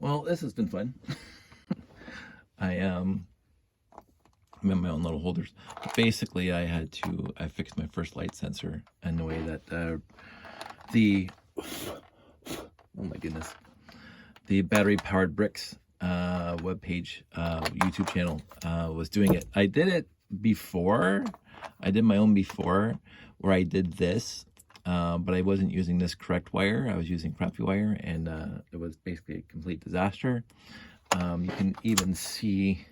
Well, this has been fun. I'm in my own little holders. Basically, I fixed my first light sensor in the way that oh my goodness, the BatteryPoweredBricks webpage, YouTube channel was doing it. I did it before. I did my own before, where I did this, but I wasn't using this correct wire. I was using crappy wire, and it was basically a complete disaster. You can even see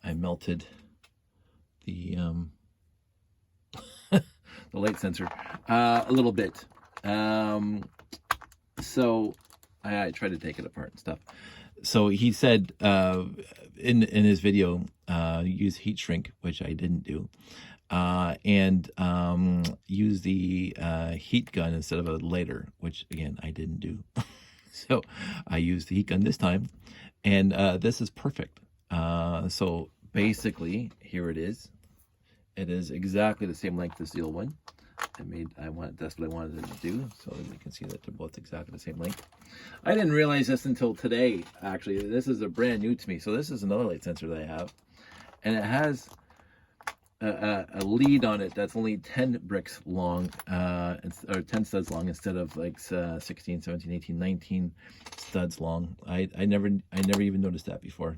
I melted the the light sensor a little bit. So I tried to take it apart and stuff. So he said in his video, use heat shrink, which I didn't do, and use the heat gun instead of a lighter, which again I didn't do. So I used the heat gun this time, and this is perfect. So basically, here it is. It is exactly the same length as the old one. That's what I wanted it to do, so you can see that they're both exactly the same length. I didn't realize this until today, actually. This is a brand new to me. So this is another light sensor that I have, and it has a lead on it that's only 10 bricks long, or 10 studs long, instead of like 16, 17, 18, 19 studs long. I never even noticed that before.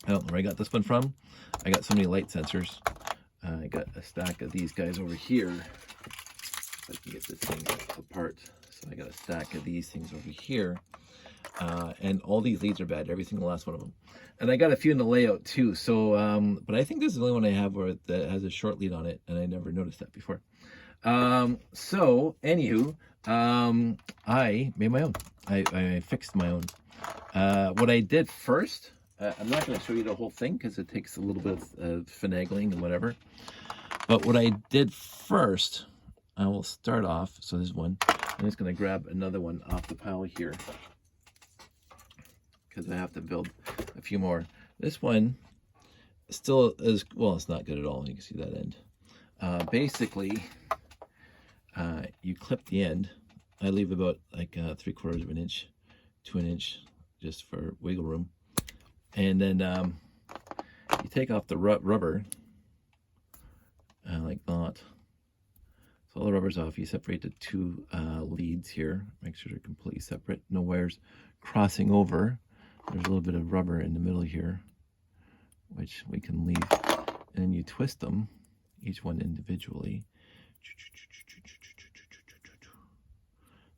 I don't know where I got this one from. I got so many light sensors. I got a stack of these guys over here. If I can get this thing apart. So I got a stack of these things over here. And all these leads are bad, every single last one of them. And I got a few in the layout too. So, but I think this is the only one I have where that has a short lead on it, and I never noticed that before. So, anywho, I made my own. I fixed my own. What I did first, I'm not going to show you the whole thing because it takes a little bit of finagling and whatever. But what I did first, I will start off. So there's one. I'm just going to grab another one off the pile here, because I have to build a few more. This one still is, well, it's not good at all. You can see that end. Basically, you clip the end. I leave about like 3/4 of an inch to an inch just for wiggle room. And then you take off the rubber like that. So all the rubber's off. You separate the two leads here. Make sure they're completely separate. No wires crossing over. There's a little bit of rubber in the middle here, which we can leave. And then you twist them, each one individually.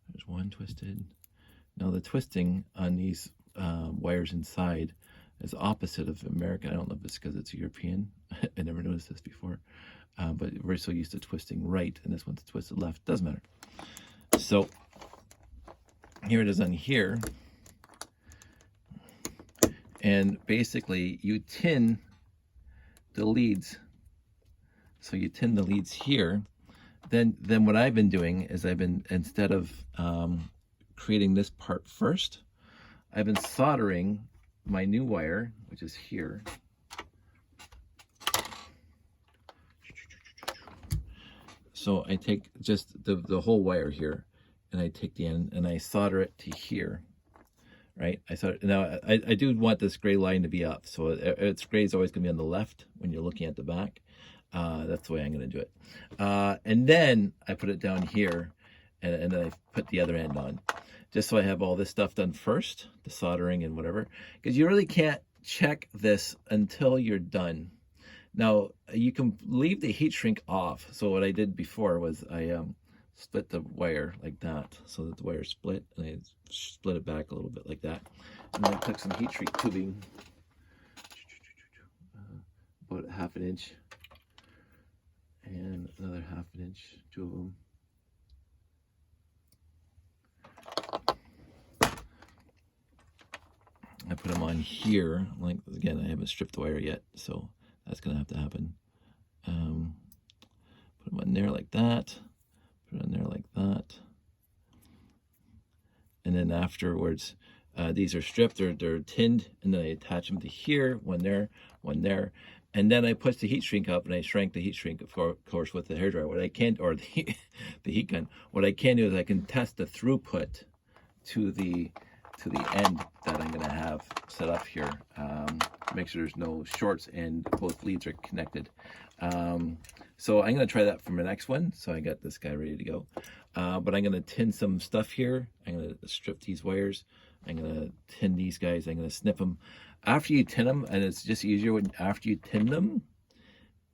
There's one twisted. Now the twisting on these wires inside is opposite of America. I don't know if it's because it's European. I never noticed this before. But we're so used to twisting right, and this one's twisted left. Doesn't matter. So here it is on here. And basically you tin the leads. So you tin the leads here. Then what I've been doing is instead of creating this part first, I've been soldering my new wire, which is here. So I take just the whole wire here, and I take the end and I solder it to here. Right, now I do want this gray line to be up, so its gray is always going to be on the left when you're looking at the back. That's the way I'm going to do it. And then I put it down here, and then I put the other end on, just so I have all this stuff done first, the soldering and whatever, because you really can't check this until you're done. Now you can leave the heat shrink off. So what I did before was I split the wire like that, so that the wire split, and I split it back a little bit like that. And then I took some heat shrink tubing, about 1/2 inch, and another 1/2 inch, 2 of them. I put them on here. Like, again, I haven't stripped the wire yet, so that's gonna have to happen. Put them on there like that. Put it on there like that. And then afterwards, these are stripped, they're tinned, and then I attach them to here, one there, one there. And then I push the heat shrink up, and I shrank the heat shrink, of course, with the hairdryer. What I can, or the heat gun, what I can do is I can test the throughput to the end that I'm going to have set up here. Make sure there's no shorts and both leads are connected. So I'm going to try that for my next one. So I got this guy ready to go. But I'm going to tin some stuff here. I'm going to strip these wires. I'm going to tin these guys. I'm going to snip them. After you tin them, and it's just easier after you tin them,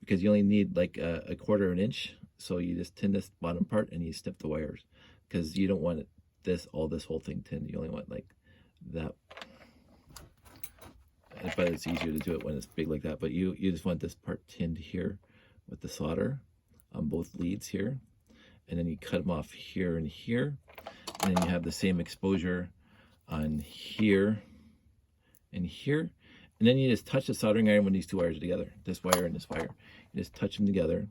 because you only need like a quarter of an inch. So you just tin this bottom part and you snip the wires, because you don't want this whole thing tinned. You only want like that. But it's easier to do it when it's big like that. But you just want this part tinned here with the solder on both leads here. And then you cut them off here and here. And then you have the same exposure on here and here. And then you just touch the soldering iron when these two wires are together. This wire and this wire. You just touch them together.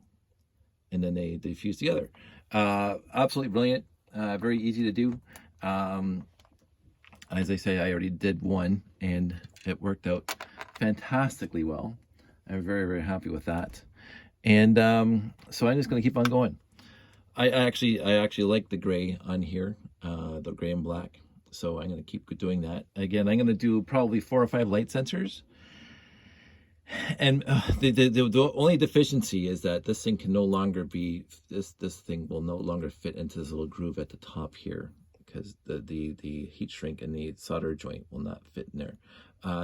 And then they fuse together. Absolutely brilliant. Very easy to do. As I say, I already did one and it worked out fantastically well. I'm very, very happy with that. And so I'm just going to keep on going. I actually like the gray on here, the gray and black. So I'm going to keep doing that. Again, I'm going to do probably 4 or 5 light sensors. And the only deficiency is that this thing can no longer be, this thing will no longer fit into this little groove at the top here, because the heat shrink and the solder joint will not fit in there.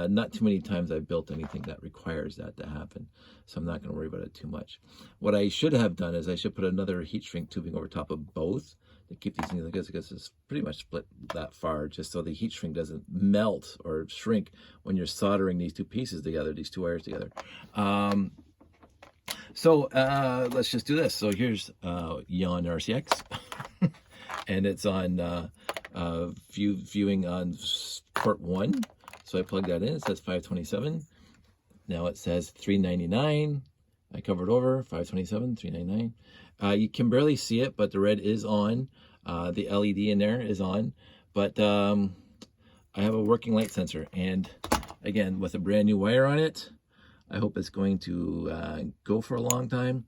Not too many times I've built anything that requires that to happen, so I'm not going to worry about it too much. What I should have done is I should put another heat shrink tubing over top of both to keep these things, because it's pretty much split that far, just so the heat shrink doesn't melt or shrink when you're soldering these two pieces together, these two wires together. So let's just do this. So here's Yawn RCX, and it's on viewing on port 1. So I plug that in. It says 527. Now it says 399. I covered over 527, 399. You can barely see it, but the red is on. The LED in there is on. But I have a working light sensor, and again, with a brand new wire on it, I hope it's going to go for a long time.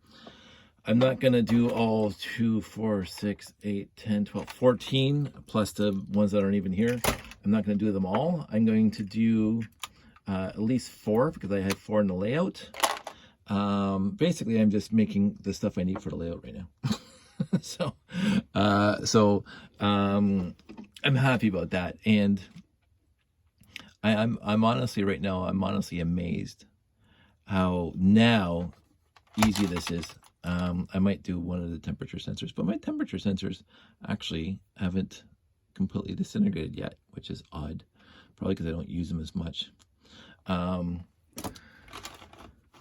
I'm not going to do all 2, 4, 6, 8, 10, 12, 14, plus the ones that aren't even here. I'm not going to do them all. I'm going to do at least 4, because I had 4 in the layout. Basically, I'm just making the stuff I need for the layout right now. I'm happy about that. And I'm honestly, right now, I'm honestly amazed how now easy this is. I might do one of the temperature sensors, but my temperature sensors actually haven't completely disintegrated yet, which is odd, probably because I don't use them as much.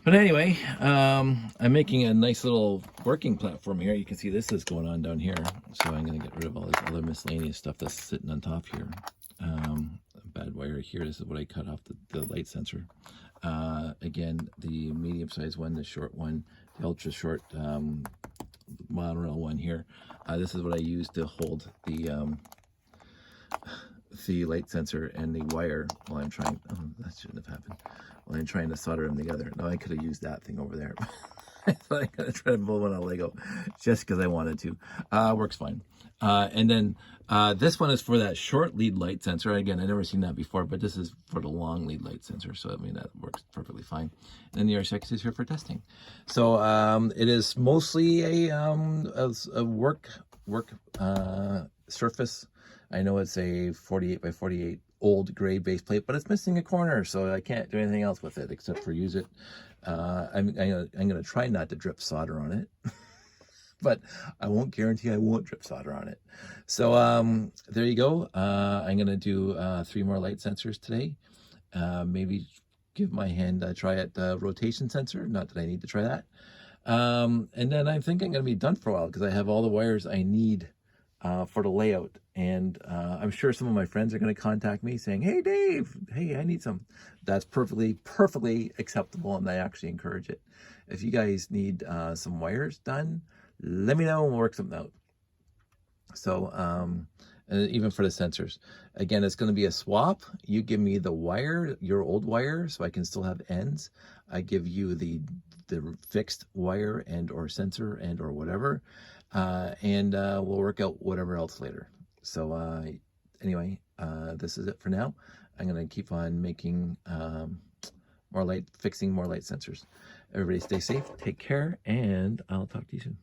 But anyway, I'm making a nice little working platform here. You can see this is going on down here, so I'm going to get rid of all this other miscellaneous stuff that's sitting on top here. Bad wire here. This is what I cut off the light sensor. Again, the medium-sized one, the short one, the ultra-short monorail one here. This is what I use to hold the light sensor and the wire while I'm trying. Oh, that shouldn't have happened. While I'm trying to solder them together. No, I could have used that thing over there. I thought I could have tried to build one on Lego just because I wanted to. Works fine. And then this one is for that short lead light sensor. Again, I've never seen that before, but this is for the long lead light sensor. So, I mean, that works perfectly fine. And then the RCX is here for testing. So it is mostly a work surface. I know it's a 48 by 48 old gray base plate, but it's missing a corner, so I can't do anything else with it except for use it. I'm going to try not to drip solder on it, but I won't guarantee I won't drip solder on it. So there you go. I'm going to do 3 more light sensors today. Maybe give my hand a try at the rotation sensor. Not that I need to try that. And then I think I'm going to be done for a while, because I have all the wires I need for the layout. And I'm sure some of my friends are going to contact me saying, hey Dave, hey, I need some. That's perfectly acceptable, and I actually encourage it. If you guys need some wires done, let me know and we'll work something out. So and even for the sensors, again, it's going to be a swap. You give me the wire, your old wire, so I can still have ends. I give you the fixed wire and or sensor and or whatever, and we'll work out whatever else later. So anyway, this is it for now. I'm going to keep on making fixing more light sensors. Everybody stay safe, take care, and I'll talk to you soon.